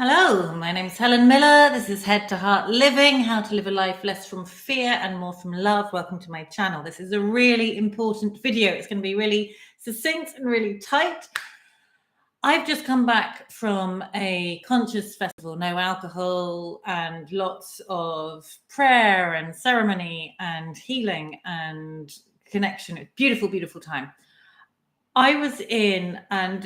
Hello, my name's Helen Millar. This is Head to Heart Living, how to live a life less from fear and more from love. Welcome to my channel. This is a really important video. It's going to be really succinct and really tight. I've just come back from a conscious festival, no alcohol and lots of prayer and ceremony and healing and connection. It's beautiful, beautiful time. I was in, and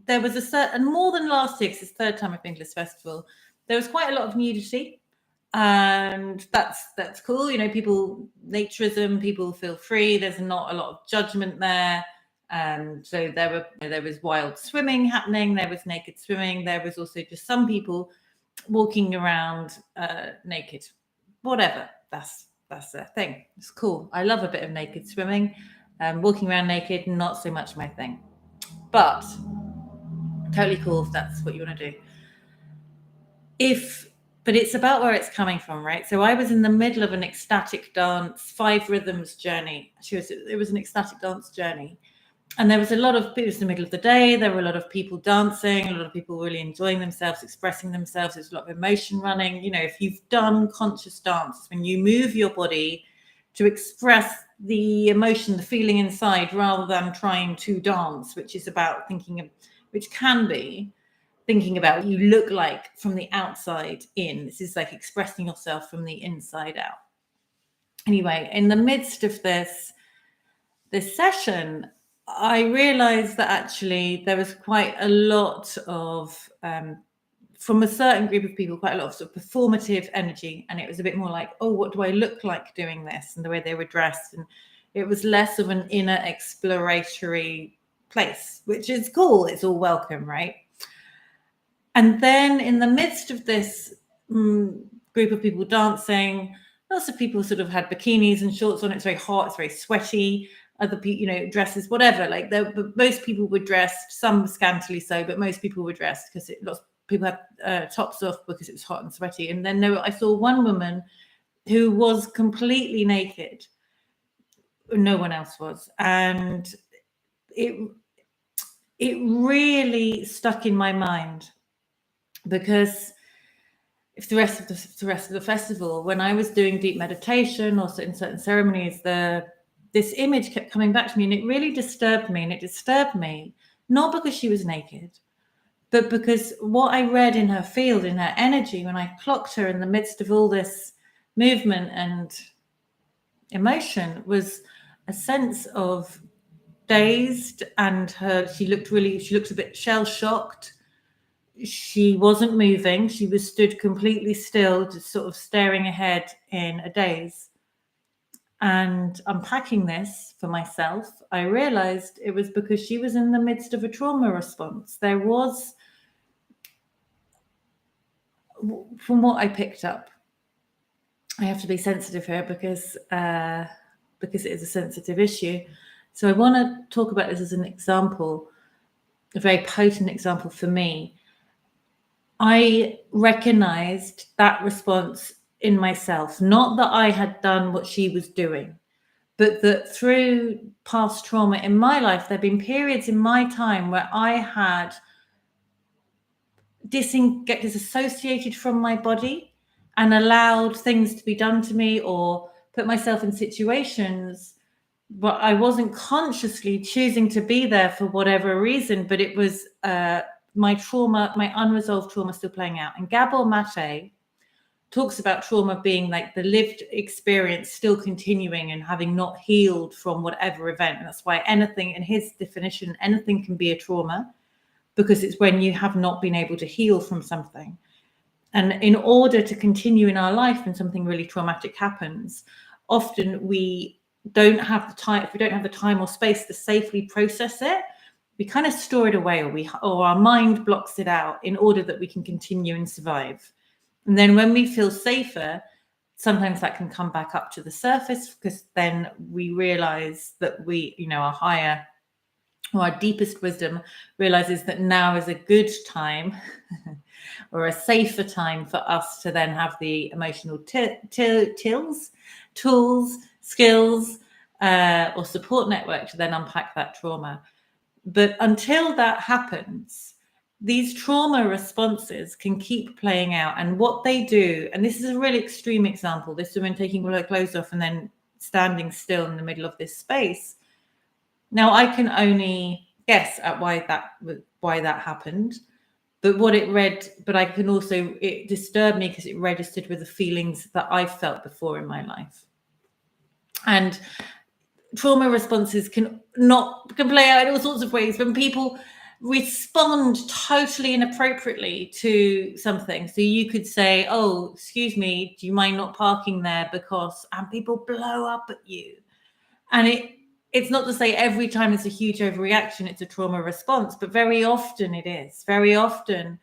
there was a certain, more than last year, 'cause it's the third time I've been to this festival. There was quite a lot of nudity, and that's cool. People, naturism, people feel free. There's not a lot of judgment there. So there was wild swimming happening. There was naked swimming. There was also just some people walking around naked. Whatever. That's their thing. It's cool. I love a bit of naked swimming. Walking around naked, not so much my thing, but totally cool if that's what you want to do. But it's about where it's coming from, right? So I was in the middle of an ecstatic dance, 5 rhythms journey. It was an ecstatic dance journey. And it was the middle of the day. There were a lot of people dancing, a lot of people really enjoying themselves, expressing themselves. There's a lot of emotion running. If you've done conscious dance, when you move your body to express the emotion, the feeling inside, rather than trying to dance, which is about which can be thinking about what you look like from the outside in. This is like expressing yourself from the inside out. Anyway, in the midst of this session, I realized that actually there was quite a lot of from a certain group of people, quite a lot of sort of performative energy. And it was a bit more like, oh, what do I look like doing this? And the way they were dressed. And it was less of an inner exploratory place, which is cool. It's all welcome, right? And then in the midst of this group of people dancing, lots of people sort of had bikinis and shorts on. It's very hot. It's very sweaty. Other people, dresses, whatever. Most people were dressed, some scantily so, but most people were dressed because lots of people had tops off because it was hot and sweaty. And then I saw one woman who was completely naked. No one else was. And it really stuck in my mind, because if the rest of the festival, when I was doing deep meditation or in certain ceremonies, this image kept coming back to me, and it really disturbed me. And it disturbed me not because she was naked, but because what I read in her field, in her energy, when I clocked her in the midst of all this movement and emotion, was a sense of dazed, and she looked a bit shell-shocked. She wasn't moving. She was stood completely still, just sort of staring ahead in a daze. And unpacking this for myself, I realized it was because she was in the midst of a trauma response. There was, from what I picked up, I have to be sensitive here because it is a sensitive issue. So I want to talk about this as an example, a very potent example for me. I recognized that response in myself, not that I had done what she was doing, but that through past trauma in my life, there have been periods in my time where I had disassociated from my body and allowed things to be done to me, or put myself in situations but I wasn't consciously choosing to be there for whatever reason, but it was my trauma, my unresolved trauma still playing out. And Gabor Mate talks about trauma being like the lived experience still continuing and having not healed from whatever event. And that's why anything, in his definition, anything can be a trauma, because it's when you have not been able to heal from something. And in order to continue in our life when something really traumatic happens, often we don't have the time. If we don't have the time or space to safely process it, we kind of store it away, or our mind blocks it out in order that we can continue and survive. And then when we feel safer, sometimes that can come back up to the surface, because then we realize that our higher or our deepest wisdom realizes that now is a good time or a safer time for us to then have the emotional tools, skills, or support network to then unpack that trauma. But until that happens, these trauma responses can keep playing out. And what they do, and this is a really extreme example, this woman taking all her clothes off and then standing still in the middle of this space. Now, I can only guess at why that happened, but I can also, it disturbed me because it registered with the feelings that I've felt before in my life. And trauma responses can play out in all sorts of ways when people respond totally inappropriately to something. So you could say, oh, excuse me, do you mind not parking there because, and people blow up at you. And it's not to say every time it's a huge overreaction, it's a trauma response, but very often it is. Very often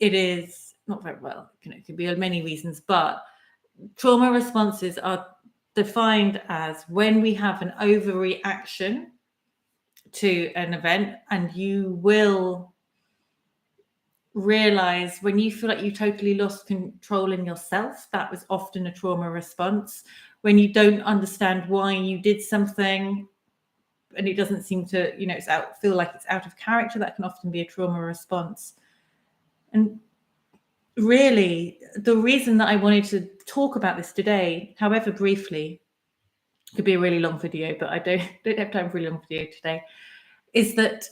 it is not very well. It could be many reasons, but trauma responses are defined as when we have an overreaction to an event, and you will realize when you feel like you totally lost control in yourself, that was often a trauma response. When you don't understand why you did something and it doesn't seem to, feel like it's out of character, that can often be a trauma response. And really, the reason that I wanted to talk about this today, however briefly, could be a really long video, but I don't have time for a long video today, is that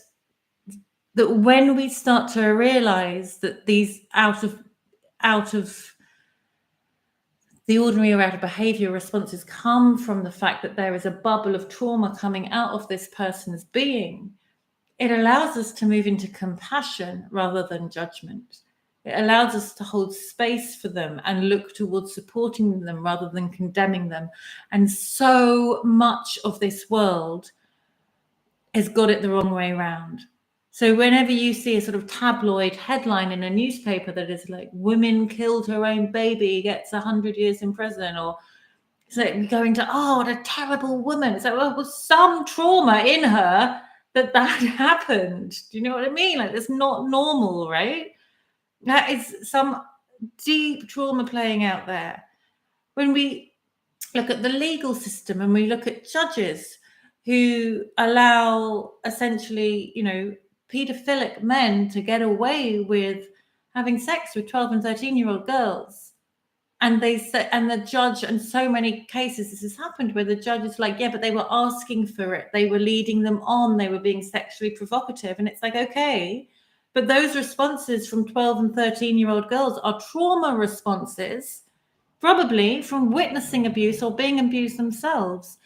when we start to realize that these out of the ordinary or out of behavior responses come from the fact that there is a bubble of trauma coming out of this person's being, it allows us to move into compassion rather than judgment. It allows us to hold space for them and look towards supporting them rather than condemning them. And so much of this world has got it the wrong way around. So whenever you see a sort of tabloid headline in a newspaper that is like, woman killed her own baby, gets 100 years in prison, or it's like going to, oh, what a terrible woman. It's like, well, was some trauma in her that happened. Do you know what I mean? Like, it's not normal, right? That is some deep trauma playing out there. When we look at the legal system and we look at judges who allow essentially, paedophilic men to get away with having sex with 12 and 13-year-old girls. And they say, and the judge, and so many cases this has happened where the judge is like, yeah, but they were asking for it. They were leading them on. They were being sexually provocative. And it's like, okay, but those responses from 12 and 13-year-old girls are trauma responses, probably from witnessing abuse or being abused themselves.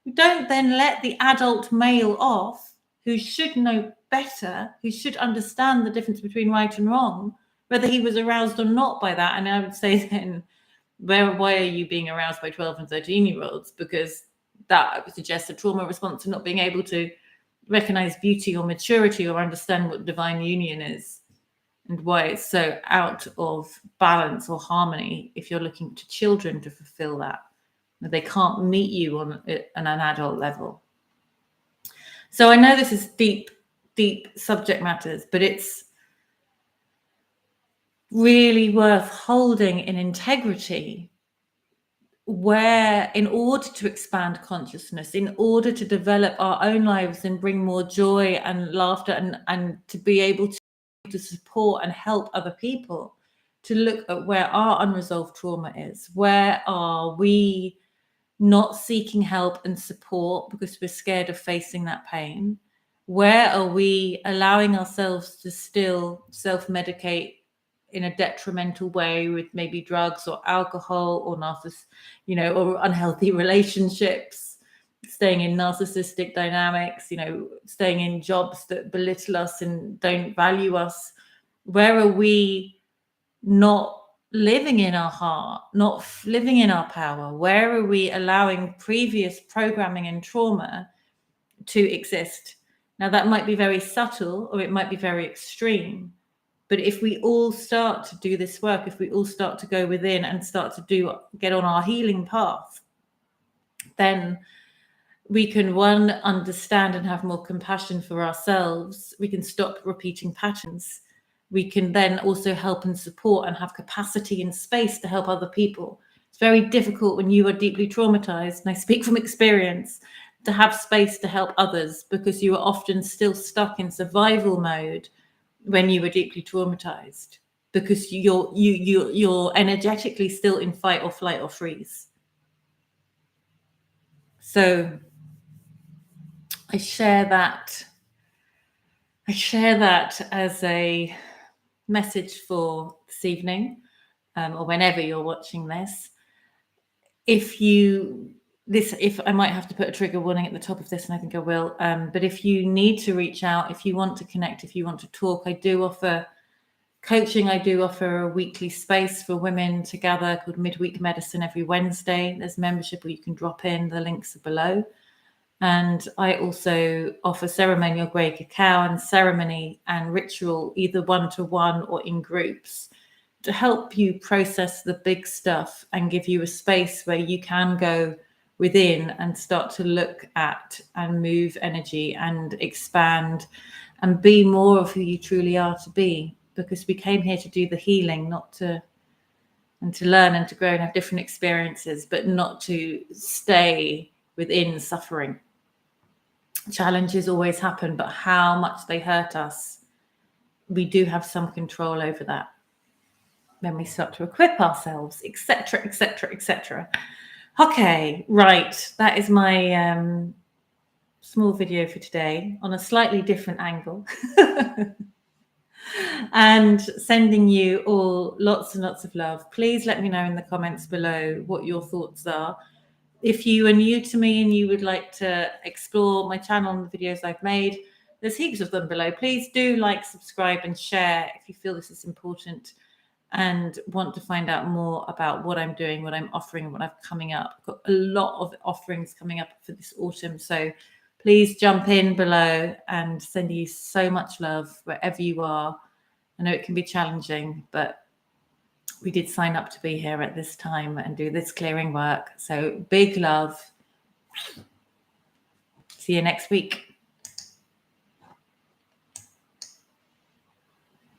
We don't then let the adult male off, who should know better, who should understand the difference between right and wrong, whether he was aroused or not by that. And I would say then, why are you being aroused by 12 and 13-year-olds? Because that would suggest a trauma response to not being able to recognize beauty or maturity or understand what divine union is and why it's so out of balance or harmony if you're looking to children to fulfill that. They can't meet you on an adult level. So I know this is deep subject matters, but it's really worth holding in integrity, where in order to expand consciousness, in order to develop our own lives and bring more joy and laughter and to be able to support and help other people, to look at where our unresolved trauma is. Where are we not seeking help and support because we're scared of facing that pain? Where are we allowing ourselves to still self-medicate in a detrimental way with maybe drugs or alcohol or or unhealthy relationships, staying in narcissistic dynamics, staying in jobs that belittle us and don't value us? Where are we not living in our heart, not living in our power? Where are we allowing previous programming and trauma to exist? Now, that might be very subtle or it might be very extreme. But if we all start to do this work, if we all start to go within and start to get on our healing path, then we can, one, understand and have more compassion for ourselves. We can stop repeating patterns. We can then also help and support and have capacity and space to help other people. It's very difficult when you are deeply traumatized, and I speak from experience, to have space to help others because you are often still stuck in survival mode when you were deeply traumatized, because you're energetically still in fight or flight or freeze. So I share that as a message for this evening, or whenever you're watching this. If I might have to put a trigger warning at the top of this, and I think I will. But if you need to reach out, if you want to connect, if you want to talk, I do offer coaching. I do offer a weekly space for women to gather called Midweek Medicine every Wednesday. There's membership where you can drop in. The links are below. And I also offer ceremonial grey cacao and ceremony and ritual, either one-to-one or in groups, to help you process the big stuff and give you a space where you can go within and start to look at and move energy and expand and be more of who you truly are to be. Because we came here to do the healing, and to learn and to grow and have different experiences, but not to stay within suffering. Challenges always happen, but how much they hurt us, we do have some control over that when we start to equip ourselves, etc., etc., etc. Okay, right. That is my small video for today on a slightly different angle. And sending you all lots and lots of love. Please let me know in the comments below what your thoughts are. If you are new to me and you would like to explore my channel and the videos I've made, there's heaps of them below. Please do like, subscribe, and share if you feel this is important and want to find out more about what I'm doing, what I'm offering, and what I've coming up. I've got a lot of offerings coming up for this autumn. So please jump in below, and send you so much love wherever you are. I know it can be challenging, but we did sign up to be here at this time and do this clearing work. So big love. See you next week.